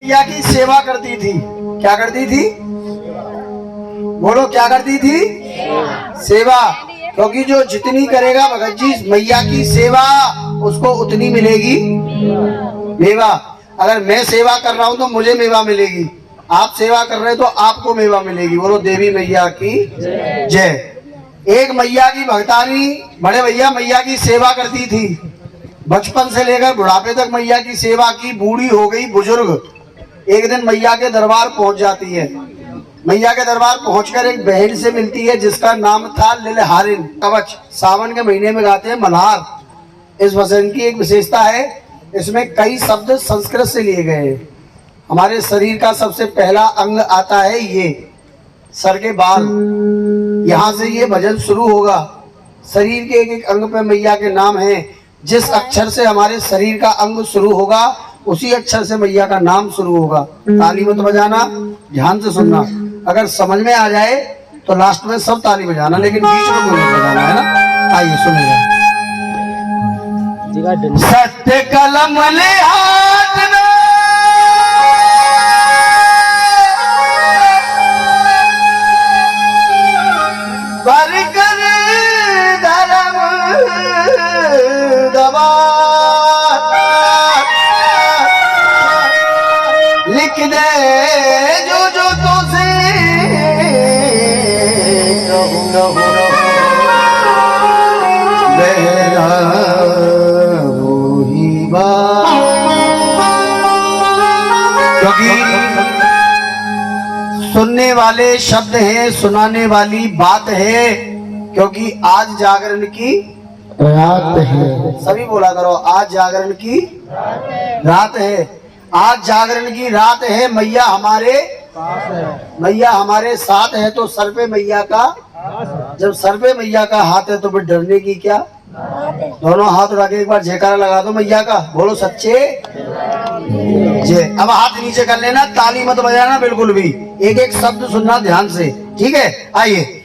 मैया की सेवा करती थी। क्या करती थी? बोलो, क्या करती थी? सेवा। क्योंकि जो जितनी करेगा भगत जी मैया की सेवा, उसको उतनी मिलेगी मेवा। अगर मैं सेवा कर रहा हूं तो मुझे मेवा मिलेगी, आप सेवा कर रहे हैं तो आपको मेवा मिलेगी। बोलो देवी मैया की जय। एक मैया की भक्तानी बड़े भैया मैया की सेवा करती थी, बचपन से लेकर बुढ़ापे तक मैया की सेवा की। बूढ़ी हो गई, बुजुर्ग, एक दिन मैया के दरबार पहुंच जाती है। मैया के दरबार पहुंचकर एक बहन से मिलती है जिसका नाम था लिलहारिन कवच। सावन के महीने में गाते हैं मल्हार। इस भजन की एक विशेषता है, इसमें कई शब्द संस्कृत से लिए गए हैं। हमारे शरीर का सबसे पहला अंग आता है ये सर के बाल, यहाँ से ये भजन शुरू होगा। शरीर के एक एक अंग पे मैया के नाम है। जिस अक्षर से हमारे शरीर का अंग शुरू होगा उसी अक्षर से मैया का नाम शुरू होगा। ताली मत बजाना, ध्यान से सुनना। अगर समझ में आ जाए तो लास्ट में सब ताली बजाना, लेकिन बीच में कोई नहीं बजाना, है ना। आइए सुनेगा। सत्य कलम ले हाथ में, बर कर धर्म दबा, लिख दे जो जो तुझे क्योंकि सुनने वाले शब्द हैं, सुनाने वाली बात है। क्योंकि आज जागरण की रात है। सभी बोला करो, आज जागरण की रात है। आज जागरण की रात है। मैया हमारे मैया हमारे साथ है। तो सर पे मैया का, जब सर पे मैया का हाथ है तो फिर डरने की क्या। दोनों हाथ उठा के एक बार जयकारा लगा दो मैया का। बोलो सच्चे जय। अब हाथ नीचे कर लेना, ताली मत बजाना बिल्कुल भी, एक एक शब्द सुनना ध्यान से, ठीक है। आइए।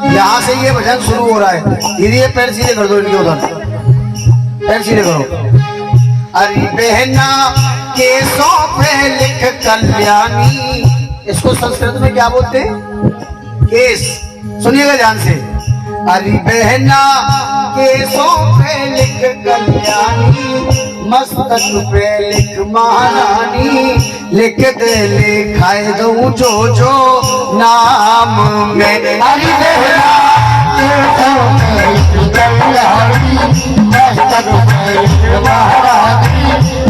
यहाँ से ये भजन शुरू हो रहा है। दीदी ये पैर सीधे कर दो, इनके उधर पैर सीधे करो। अरे बहना केसों पे लिख कल्याणी, इसको संस्कृत में क्या बोलते हैं? केस। सुनिएगा ध्यान से। अरे बहना केसों पे लिख कल्याणी, मस्तक पे लिख महारानी, लिख दे लिखाए दूं जो जो नाम में। अरे बहना केसों पे लिख कल्याणी, मस्तक पे लिख महारानी,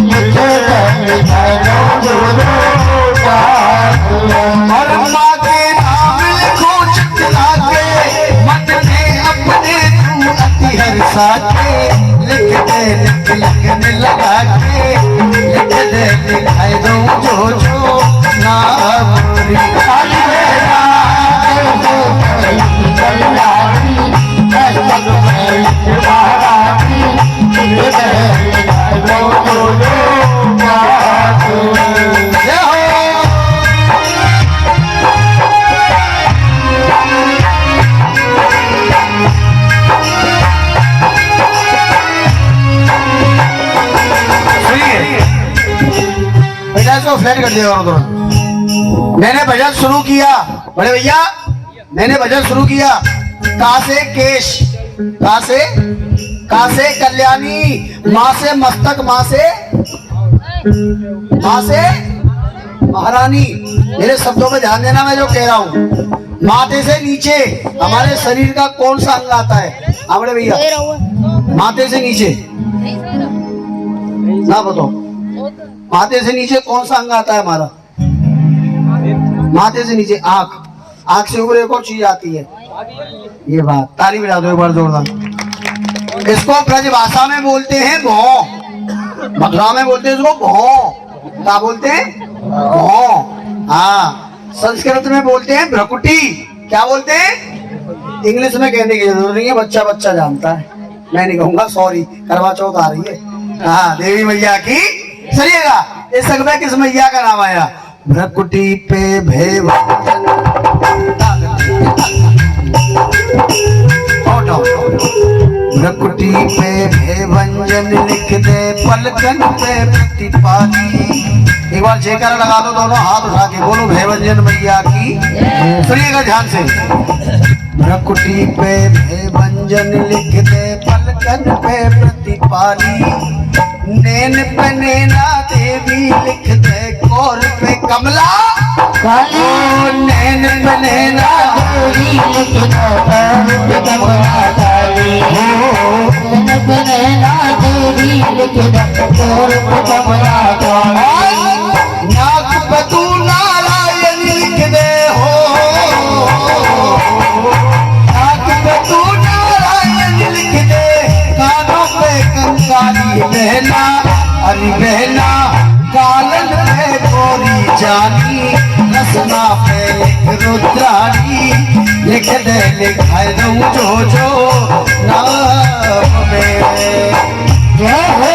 लिख दे लिखाए दूं जो जो नाम में। और माँ के नाम लिखो चितला के, मन में अपने तू अति हर्षा के, लिख दे लिखने लगा के, लिख दे लिखाए दूं जो जो नाम रे। फ्लैट कर दिया तुरंत। मैंने भजन शुरू किया बड़े भैया, मैंने भजन शुरू किया। का से केश, का से कल्याणी, माँ से मस्तक, माँ से महारानी। मेरे शब्दों पे ध्यान देना, मैं जो कह रहा हूँ। माथे से नीचे हमारे शरीर का कौन सा अंग आता है? बड़े भैया, माथे से नीचे ना बताओ, माथे से नीचे कौन सा अंग आता है हमारा? माथे से नीचे आंख, आंख से ऊपर एक और चीज आती है, ये बात। ताली बजा दो एक बार जोरदार। इसको ब्रज भाषा में बोलते हैं भौं। मथुरा में बोलते हैं इसको भौं। क्या बोलते हैं? भौं। हाँ, संस्कृत में बोलते हैं भ्रकुटी। क्या बोलते हैं? इंग्लिश में कहने की जरूरत नहीं है, बच्चा बच्चा जानता है, मैं नहीं कहूंगा, सॉरी। करवा चौथ आ रही है। हाँ, देवी मैया की। चलिएगा, इस सब में किस मैया का नाम आया? भ्रकुटी पे भेव भ्रकुटी पे भेवंजन लिख दे, पलकन पे प्रतिपाली। एक बार जयकारा लगा दो दोनों हाथ उठा के, बोलो भेवंजन मैया की। सुनिएगा ध्यान से। भ्रकुटी पे भेवंजन लिख दे, पलकन पे प्रतिपाली। नैन पे नैना देवी लिख दे, कौर पे कमला। नैन पे नैना देवी लिख दे, कौर पे कमला काली। नैन पे नैना देवी लिख दे, कौर पे कमला काली। नाक पे तू नारायण लिख दे हो, नाक पे तू नारायण लिख दे, कानों पे कंकाली। बहना अरे बहना कालन पे गोरी जानी, रसना पे लिख रुद्राणी। लिख दे लिखाए दूं जो नाम में। जय हो।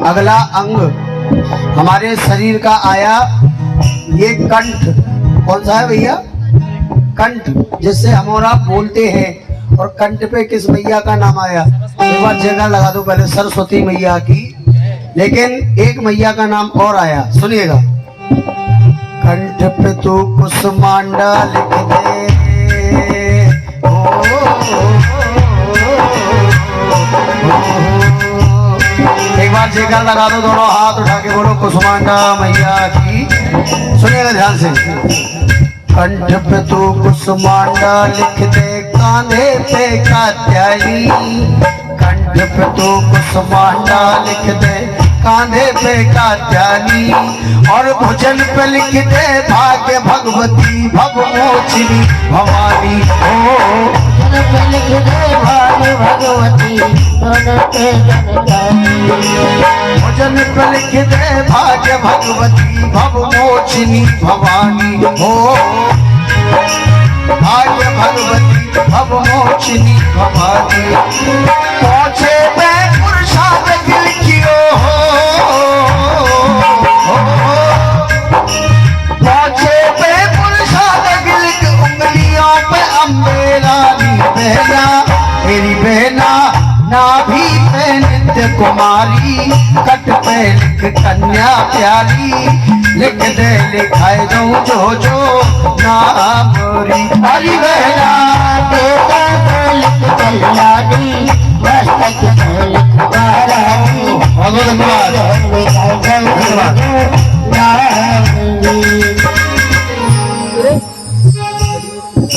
अगला अंग हमारे शरीर का आया, ये कंठ। कौन सा है भैया? कंठ, जिससे हम और आप बोलते हैं। और कंठ पे किस मैया का नाम आया? एक बार जगह लगा दो पहले, सरस्वती मैया की। लेकिन एक मैया का नाम और आया, सुनिएगा। कंठ पे तू कुसुमांडा लिख दे, एक बार जयकार लगा दो दोनों हाथ उठा के, बोलो कुसुमांडा मैया की। सुनिएगा ध्यान से। कंठ पे तू कुसुमांडा लिख दे, कांधे पे कात्यायनी। कंठ पे तू कुसुमांडा लिख दे, कांधे पे कात्यायनी। और भुजन पे लिख दे, भाग्य भगवती भवमोचिनी भवानी। भुजन पे लिख दे, भाग्य भगवती भजन पे लिख दे, भाग्य भगवती भवमोचिनी भवानी। हो भाग्य भगवती भवमोचिनी भवानी। पहुंचे में पुरुषार्थ लिखियो हो, पहुंचे में पुरुषार्थ लिख, उंगलियों पे अम्बे रानी बहना। मेरी बहना नाभि पे नित्य कुमारी, कट पे लिख कन्या प्यारी। लिख दे लिखाए दूं जो नाम री। हरी बहना बेटा पे लिख कल्याणी, मस्तक पे लिख महारानी। बहुत धन्यवाद।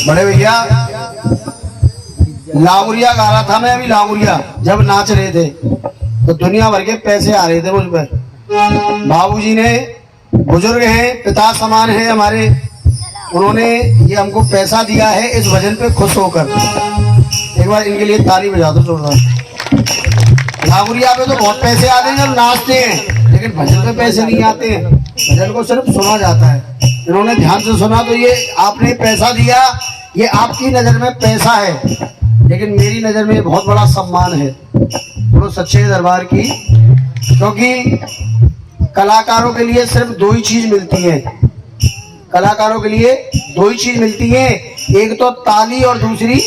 बड़े भैया लामुरिया गा रहा था मैं अभी, लामुरिया जब नाच रहे थे तो दुनिया भर के पैसे आ रहे थे मुझ पर। बाबूजी ने, बुजुर्ग हैं, पिता समान है हमारे, उन्होंने ये हमको पैसा दिया है इस भजन पे खुश होकर। एक बार इनके लिए ताली बजा दो जोरदार। लामुरिया पे तो बहुत पैसे आते हैं जब नाचते हैं, लेकिन भजन पे पैसे नहीं आते हैं, भजन को सिर्फ सुना जाता है। इन्होंने ध्यान से सुना तो ये आपने पैसा दिया, ये आपकी नजर में पैसा है, लेकिन मेरी नजर में बहुत बड़ा सम्मान है। बोलो सच्चे दरबार की। क्योंकि कलाकारों के लिए सिर्फ दो ही चीज मिलती है, कलाकारों के लिए दो ही चीज मिलती है, एक तो ताली और दूसरी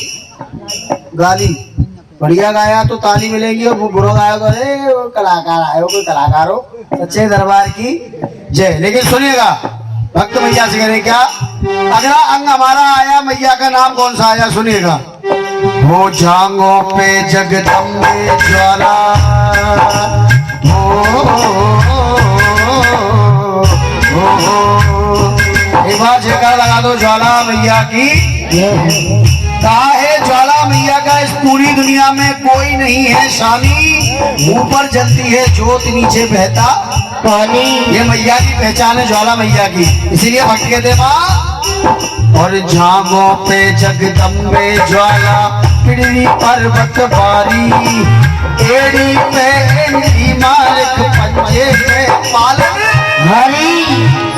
गाली। बढ़िया गाया तो ताली मिलेगी और बुरा गाया तो अरे वो कलाकार आए हो, कोई कलाकार हो। सच्चे दरबार की जय। लेकिन सुनिएगा, भक्त मैया से करें क्या। अगला अंग हमारा आया, मैया का नाम कौन सा आया सुनिएगा। हो जांगों पे जगदम्बे ज्वाला, एक बार जयकारा लगा दो ज्वाला मैया की। कहा है ज्वाला मैया का इस पूरी दुनिया में कोई नहीं है स्वामी, ऊपर जलती है ज्योत नीचे बहता पानी, ये मैया की पहचान है ज्वाला मैया की, इसीलिए भक्त कहते माँ। और झांगों पे जगदम्बे ज्वाला, पीढ़ी पर्वत बारी, एड़ी पे एड़ी मालिक, पंजे पे पालन हरी,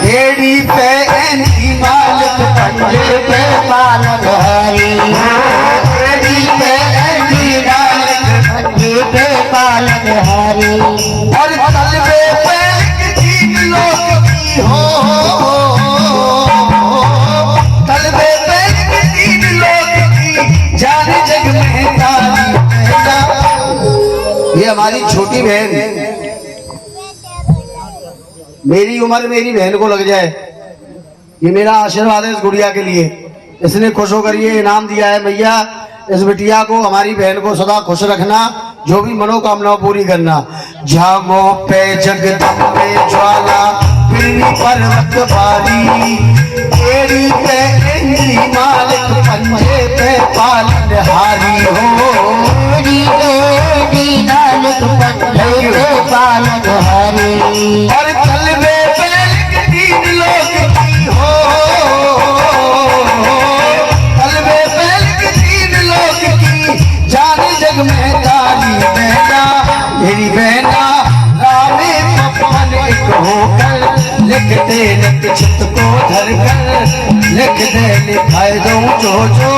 एड़ी पे एड़ी मालिक, पंजे पे पालन हरी, एड़ी पे एड़ी मालिक, पंजे पे पालन हरी। और तलवे पे तीन लोग की हो, तलवे पे तीन लोग की जाने जग में तारी। ये हमारी छोटी बहन, मेरी उम्र मेरी बहन को लग जाए, ये मेरा आशीर्वाद है इस गुड़िया के लिए। इसने खुश होकर ये इनाम दिया है, मैया इस बिटिया को हमारी बहन को सदा खुश रखना, जो भी मनोकामना पूरी करना। झांगों पे जगदम्बे ज्वाला, पीढ़ी पर्वत बारी, एड़ी पे एड़ी मालिक, पंजे पे पालन हारी हो, एड़ी पे एड़ी मालिक, पंजे पे पालन हारी। और तलवे पे तीन लोग की हो, तलवे पे तीन लोग की जाने जग में तारी। बहना मेरी बहना रामे पवन एक होकर, लिखते नक्षत्र को धरकर, लिख दे लिखाए दो जो जो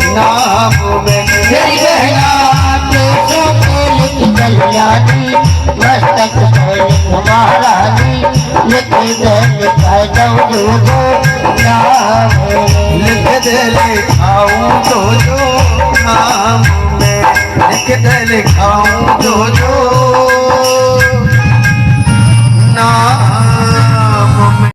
नाम में। मेरी बहना लिख कल्याणी, मस्तक महारानी, लिख दे लिखाए दो जो जो नाम, लिख दे लिखाऊं जो जो नाम में, लिख दे लिखाऊं जो जो